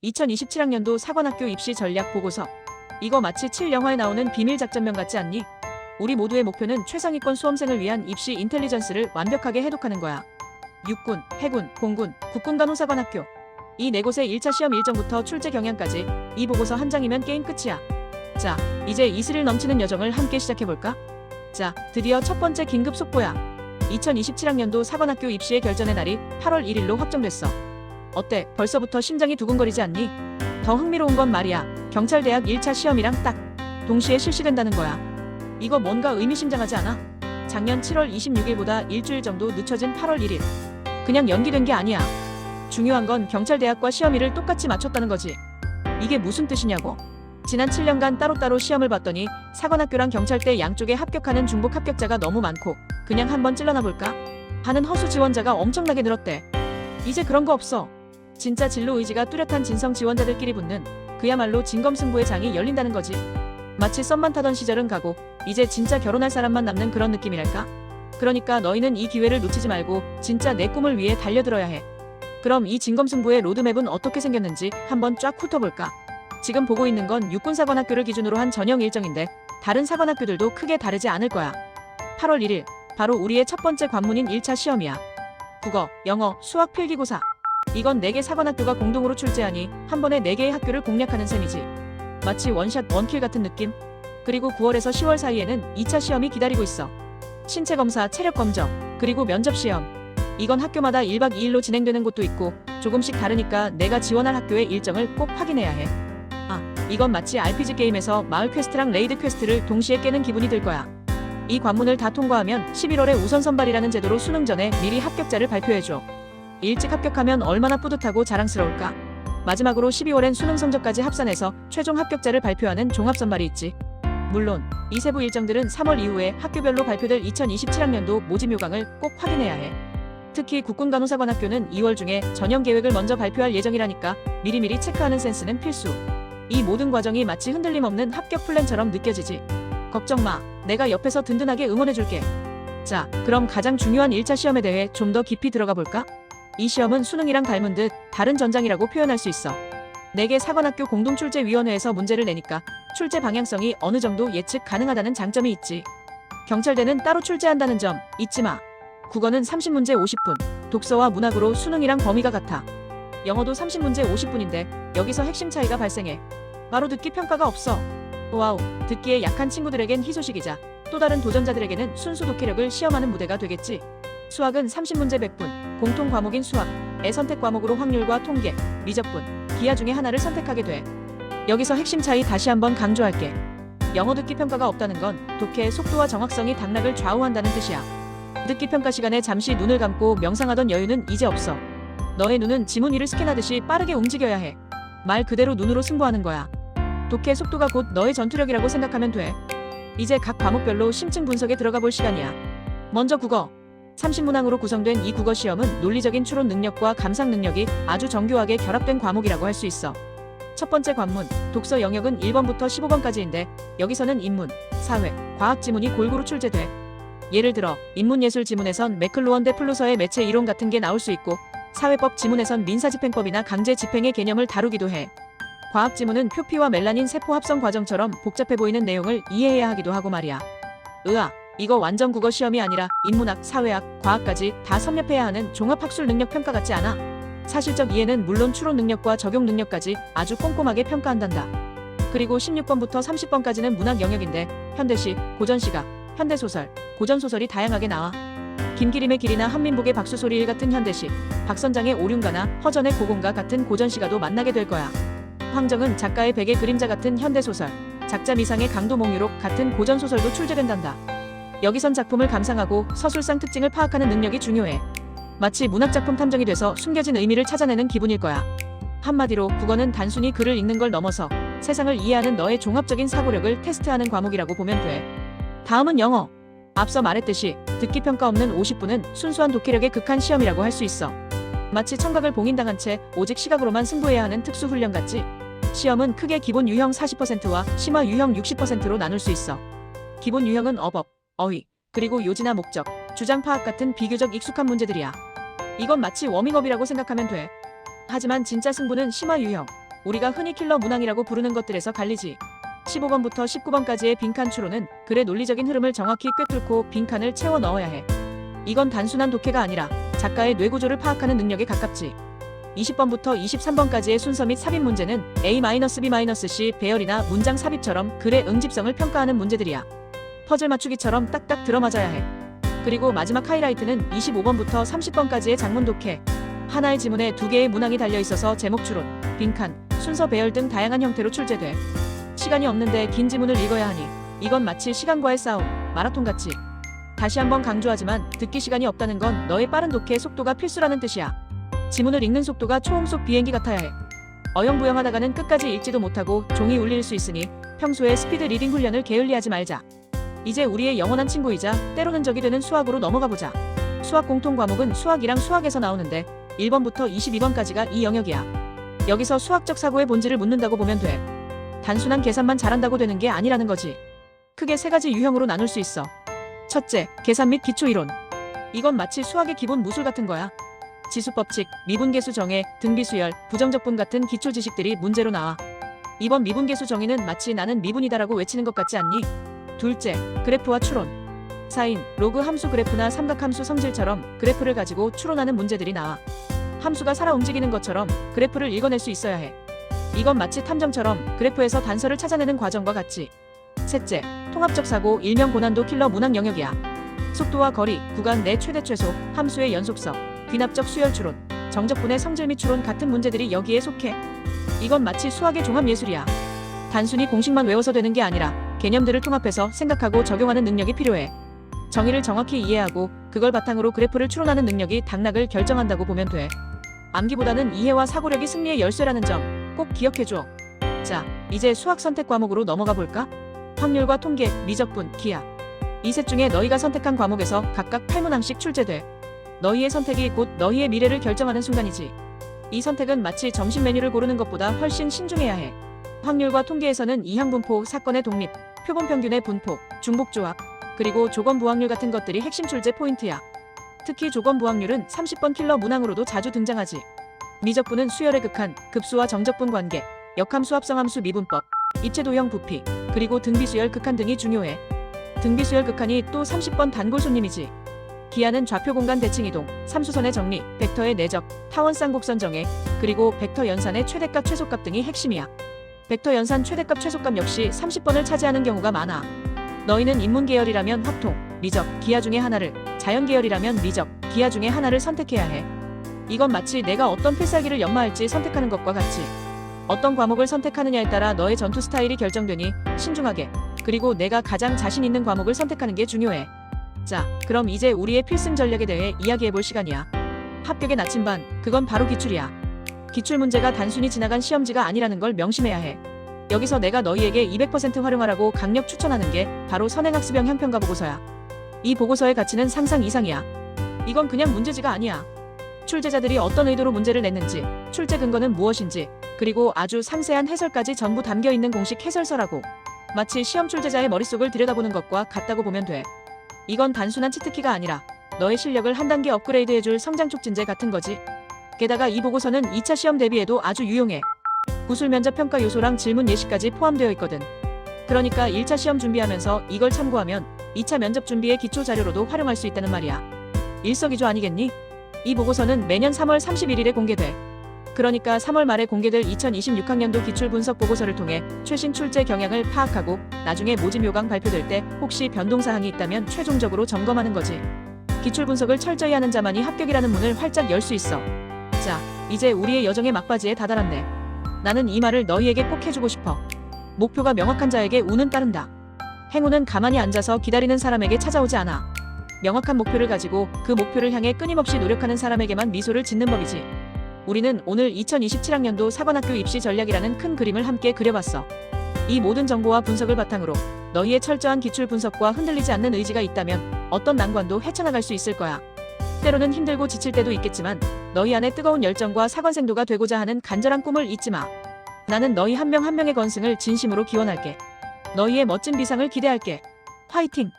2027학년도 사관학교 입시 전략 보고서. 이거 마치 7영화에 나오는 비밀작전명 같지 않니? 우리 모두의 목표는 최상위권 수험생을 위한 입시 인텔리전스를 완벽하게 해독하는 거야. 육군, 해군, 공군, 국군간호사관학교. 이 네 곳의 1차 시험 일정부터 출제 경향까지 이 보고서 한 장이면 게임 끝이야. 자, 이제 이 스릴 넘치는 여정을 함께 시작해볼까? 자, 드디어 첫 번째 긴급 속보야. 2027학년도 사관학교 입시의 결전의 날이 8월 1일로 확정됐어. 어때? 벌써부터 심장이 두근거리지 않니? 더 흥미로운 건 말이야. 경찰대학 1차 시험이랑 딱 동시에 실시된다는 거야. 이거 뭔가 의미심장하지 않아? 작년 7월 26일보다 일주일 정도 늦춰진 8월 1일. 그냥 연기된 게 아니야. 중요한 건 경찰대학과 시험일을 똑같이 맞췄다는 거지. 이게 무슨 뜻이냐고. 지난 7년간 따로따로 시험을 봤더니 사관학교랑 경찰대 양쪽에 합격하는 중복 합격자가 너무 많고 그냥 한번 찔러나 볼까? 하는 허수 지원자가 엄청나게 늘었대. 이제 그런 거 없어. 진짜 진로 의지가 뚜렷한 진성 지원자들끼리 붙는 그야말로 진검승부의 장이 열린다는 거지. 마치 썸만 타던 시절은 가고 이제 진짜 결혼할 사람만 남는 그런 느낌이랄까? 그러니까 너희는 이 기회를 놓치지 말고 진짜 내 꿈을 위해 달려들어야 해. 그럼 이 진검승부의 로드맵은 어떻게 생겼는지 한번 쫙 훑어볼까? 지금 보고 있는 건 육군사관학교를 기준으로 한 전형 일정인데 다른 사관학교들도 크게 다르지 않을 거야. 8월 1일, 바로 우리의 첫 번째 관문인 1차 시험이야. 국어, 영어, 수학 필기고사. 이건 4개 사관학교가 공동으로 출제하니 한 번에 4개의 학교를 공략하는 셈이지. 마치 원샷 원킬 같은 느낌? 그리고 9월에서 10월 사이에는 2차 시험이 기다리고 있어. 신체검사, 체력검정, 그리고 면접시험. 이건 학교마다 1박 2일로 진행되는 곳도 있고 조금씩 다르니까 내가 지원할 학교의 일정을 꼭 확인해야 해. 이건 마치 RPG 게임에서 마을 퀘스트랑 레이드 퀘스트를 동시에 깨는 기분이 들 거야. 이 관문을 다 통과하면 11월에 우선 선발이라는 제도로 수능 전에 미리 합격자를 발표해줘. 일찍 합격하면 얼마나 뿌듯하고 자랑스러울까? 마지막으로 12월엔 수능 성적까지 합산해서 최종 합격자를 발표하는 종합선발이 있지. 물론 이 세부 일정들은 3월 이후에 학교별로 발표될 2027학년도 모집 요강을 꼭 확인해야 해. 특히 국군간호사관학교는 2월 중에 전형 계획을 먼저 발표할 예정이라니까 미리미리 체크하는 센스는 필수. 이 모든 과정이 마치 흔들림 없는 합격 플랜처럼 느껴지지. 걱정 마. 내가 옆에서 든든하게 응원해줄게. 자, 그럼 가장 중요한 1차 시험에 대해 좀 더 깊이 들어가 볼까? 이 시험은 수능이랑 닮은 듯 다른 전장이라고 표현할 수 있어. 4개 사관학교 공동출제위원회에서 문제를 내니까 출제 방향성이 어느 정도 예측 가능하다는 장점이 있지. 경찰대는 따로 출제한다는 점 잊지 마. 국어는 30문제 50분, 독서와 문학으로 수능이랑 범위가 같아. 영어도 30문제 50분인데 여기서 핵심 차이가 발생해. 바로 듣기 평가가 없어. 와우, 듣기에 약한 친구들에겐 희소식이자 또 다른 도전자들에게는 순수 독해력을 시험하는 무대가 되겠지. 수학은 30문제 100분, 공통 과목인 수학의 선택 과목으로 확률과 통계, 미적분, 기하 중에 하나를 선택하게 돼. 여기서 핵심 차이 다시 한번 강조할게. 영어 듣기 평가가 없다는 건 독해의 속도와 정확성이 당락을 좌우한다는 뜻이야. 듣기 평가 시간에 잠시 눈을 감고 명상하던 여유는 이제 없어. 너의 눈은 지문 위를 스캔하듯이 빠르게 움직여야 해. 말 그대로 눈으로 승부하는 거야. 독해 속도가 곧 너의 전투력이라고 생각하면 돼. 이제 각 과목별로 심층 분석에 들어가 볼 시간이야. 먼저 국어. 30문항으로 구성된 이 국어 시험은 논리적인 추론 능력과 감상 능력이 아주 정교하게 결합된 과목이라고 할 수 있어. 첫 번째 관문, 독서 영역은 1번부터 15번까지인데 여기서는 인문, 사회, 과학 지문이 골고루 출제돼. 예를 들어 인문예술 지문에선 매클루언 대 플루서의 매체 이론 같은 게 나올 수 있고 사회법 지문에선 민사집행법이나 강제집행의 개념을 다루기도 해. 과학 지문은 표피와 멜라닌 세포 합성 과정처럼 복잡해 보이는 내용을 이해해야 하기도 하고 말이야. 이거 완전 국어 시험이 아니라 인문학, 사회학, 과학까지 다 섭렵해야 하는 종합학술 능력 평가 같지 않아? 사실적 이해는 물론 추론 능력과 적용 능력까지 아주 꼼꼼하게 평가한단다. 그리고 16번부터 30번까지는 문학 영역인데 현대시, 고전시가, 현대소설, 고전소설이 다양하게 나와. 김기림의 길이나 한민복의 박수소리일 같은 현대시, 박선장의 오륜가나 허전의 고공가 같은 고전시가도 만나게 될 거야. 황정은 작가의 백의 그림자 같은 현대소설, 작자 미상의 강도몽유록 같은 고전소설도 출제된단다. 여기선 작품을 감상하고 서술상 특징을 파악하는 능력이 중요해. 마치 문학작품 탐정이 돼서 숨겨진 의미를 찾아내는 기분일 거야. 한마디로 국어는 단순히 글을 읽는 걸 넘어서 세상을 이해하는 너의 종합적인 사고력을 테스트하는 과목이라고 보면 돼. 다음은 영어. 앞서 말했듯이 듣기 평가 없는 50분은 순수한 독해력의 극한 시험이라고 할 수 있어. 마치 청각을 봉인당한 채 오직 시각으로만 승부해야 하는 특수훈련 같지. 시험은 크게 기본 유형 40%와 심화 유형 60%로 나눌 수 있어. 기본 유형은 어법, 어휘, 그리고 요지나 목적, 주장 파악 같은 비교적 익숙한 문제들이야. 이건 마치 워밍업이라고 생각하면 돼. 하지만 진짜 승부는 심화 유형, 우리가 흔히 킬러 문항이라고 부르는 것들에서 갈리지. 15번부터 19번까지의 빈칸 추론은 글의 논리적인 흐름을 정확히 꿰뚫고 빈칸을 채워 넣어야 해. 이건 단순한 독해가 아니라 작가의 뇌구조를 파악하는 능력에 가깝지. 20번부터 23번까지의 순서 및 삽입 문제는 A-B-C 배열이나 문장 삽입처럼 글의 응집성을 평가하는 문제들이야. 퍼즐 맞추기처럼 딱딱 들어맞아야 해. 그리고 마지막 하이라이트는 25번부터 30번까지의 장문 독해. 하나의 지문에 두 개의 문항이 달려있어서 제목 추론, 빈칸, 순서 배열 등 다양한 형태로 출제돼. 시간이 없는데 긴 지문을 읽어야 하니 이건 마치 시간과의 싸움, 마라톤 같지. 다시 한번 강조하지만 듣기 시간이 없다는 건 너의 빠른 독해 속도가 필수라는 뜻이야. 지문을 읽는 속도가 초음속 비행기 같아야 해. 어영부영하다가는 끝까지 읽지도 못하고 종이 울릴 수 있으니 평소에 스피드 리딩 훈련을 게을리하지 말자. 이제 우리의 영원한 친구이자 때로는 적이 되는 수학으로 넘어가 보자. 수학 공통 과목은 수학이랑 수학에서 나오는데 1번부터 22번까지가 이 영역이야. 여기서 수학적 사고의 본질을 묻는다고 보면 돼. 단순한 계산만 잘한다고 되는 게 아니라는 거지. 크게 세 가지 유형으로 나눌 수 있어. 첫째, 계산 및 기초이론. 이건 마치 수학의 기본 무술 같은 거야. 지수법칙, 미분계수 정의, 등비수열, 부정적분 같은 기초 지식들이 문제로 나와. 이번 미분계수 정의는 마치 나는 미분이다라고 외치는 것 같지 않니? 둘째, 그래프와 추론. 사인, 로그 함수 그래프나 삼각함수 성질처럼 그래프를 가지고 추론하는 문제들이 나와. 함수가 살아 움직이는 것처럼 그래프를 읽어낼 수 있어야 해. 이건 마치 탐정처럼 그래프에서 단서를 찾아내는 과정과 같지. 셋째, 통합적 사고, 일명 고난도 킬러 문항 영역이야. 속도와 거리, 구간 내 최대 최소, 함수의 연속성, 귀납적 수열 추론, 정적분의 성질 및 추론 같은 문제들이 여기에 속해. 이건 마치 수학의 종합 예술이야. 단순히 공식만 외워서 되는 게 아니라 개념들을 통합해서 생각하고 적용하는 능력이 필요해. 정의를 정확히 이해하고 그걸 바탕으로 그래프를 추론하는 능력이 당락을 결정한다고 보면 돼. 암기보다는 이해와 사고력이 승리의 열쇠라는 점 꼭 기억해줘. 자, 이제 수학 선택 과목으로 넘어가 볼까? 확률과 통계, 미적분, 기하. 이 셋 중에 너희가 선택한 과목에서 각각 8문항씩 출제돼. 너희의 선택이 곧 너희의 미래를 결정하는 순간이지. 이 선택은 마치 점심 메뉴를 고르는 것보다 훨씬 신중해야 해. 확률과 통계에서는 이항분포, 사건의 독립, 표본 평균의 분포, 중복조합, 그리고 조건부확률 같은 것들이 핵심 출제 포인트야. 특히 조건부확률은 30번 킬러 문항으로도 자주 등장하지. 미적분은 수열의 극한, 급수와 정적분 관계, 역함수 합성함수 미분법, 입체도형 부피, 그리고 등비수열 극한 등이 중요해. 등비수열 극한이 또 30번 단골 손님이지. 기하는 좌표 공간 대칭 이동, 삼수선의 정리, 벡터의 내적, 타원 쌍곡선 정해, 그리고 벡터 연산의 최대값 최소값 등이 핵심이야. 벡터 연산 최대값 최소값 역시 30번을 차지하는 경우가 많아. 너희는 인문 계열이라면 확통, 미적, 기하 중에 하나를, 자연 계열이라면 미적, 기하 중에 하나를 선택해야 해. 이건 마치 내가 어떤 필살기를 연마할지 선택하는 것과 같이. 어떤 과목을 선택하느냐에 따라 너의 전투 스타일이 결정되니 신중하게, 그리고 내가 가장 자신 있는 과목을 선택하는 게 중요해. 자, 그럼 이제 우리의 필승 전략에 대해 이야기해볼 시간이야. 합격의 나침반, 그건 바로 기출이야. 기출 문제가 단순히 지나간 시험지가 아니라는 걸 명심해야 해. 여기서 내가 너희에게 200% 활용하라고 강력 추천하는 게 바로 선행학습형 형평가 보고서야. 이 보고서의 가치는 상상 이상이야. 이건 그냥 문제지가 아니야. 출제자들이 어떤 의도로 문제를 냈는지, 출제 근거는 무엇인지, 그리고 아주 상세한 해설까지 전부 담겨있는 공식 해설서라고. 마치 시험 출제자의 머릿속을 들여다보는 것과 같다고 보면 돼. 이건 단순한 치트키가 아니라 너의 실력을 한 단계 업그레이드해줄 성장 촉진제 같은 거지. 게다가 이 보고서는 2차 시험 대비에도 아주 유용해. 구술 면접 평가 요소랑 질문 예시까지 포함되어 있거든. 그러니까 1차 시험 준비하면서 이걸 참고하면 2차 면접 준비의 기초 자료로도 활용할 수 있다는 말이야. 일석이조 아니겠니? 이 보고서는 매년 3월 31일에 공개돼. 그러니까 3월 말에 공개될 2026학년도 기출 분석 보고서를 통해 최신 출제 경향을 파악하고 나중에 모집 요강 발표될 때 혹시 변동사항이 있다면 최종적으로 점검하는 거지. 기출 분석을 철저히 하는 자만이 합격이라는 문을 활짝 열 수 있어. 자, 이제 우리의 여정의 막바지에 다다랐네. 나는 이 말을 너희에게 꼭 해주고 싶어. 목표가 명확한 자에게 운은 따른다. 행운은 가만히 앉아서 기다리는 사람에게 찾아오지 않아. 명확한 목표를 가지고 그 목표를 향해 끊임없이 노력하는 사람에게만 미소를 짓는 법이지. 우리는 오늘 2027학년도 사관학교 입시 전략이라는 큰 그림을 함께 그려봤어. 이 모든 정보와 분석을 바탕으로 너희의 철저한 기출 분석과 흔들리지 않는 의지가 있다면 어떤 난관도 헤쳐나갈 수 있을 거야. 때로는 힘들고 지칠 때도 있겠지만 너희 안에 뜨거운 열정과 사관생도가 되고자 하는 간절한 꿈을 잊지 마. 나는 너희 한 명 한 명의 건승을 진심으로 기원할게. 너희의 멋진 비상을 기대할게. 화이팅!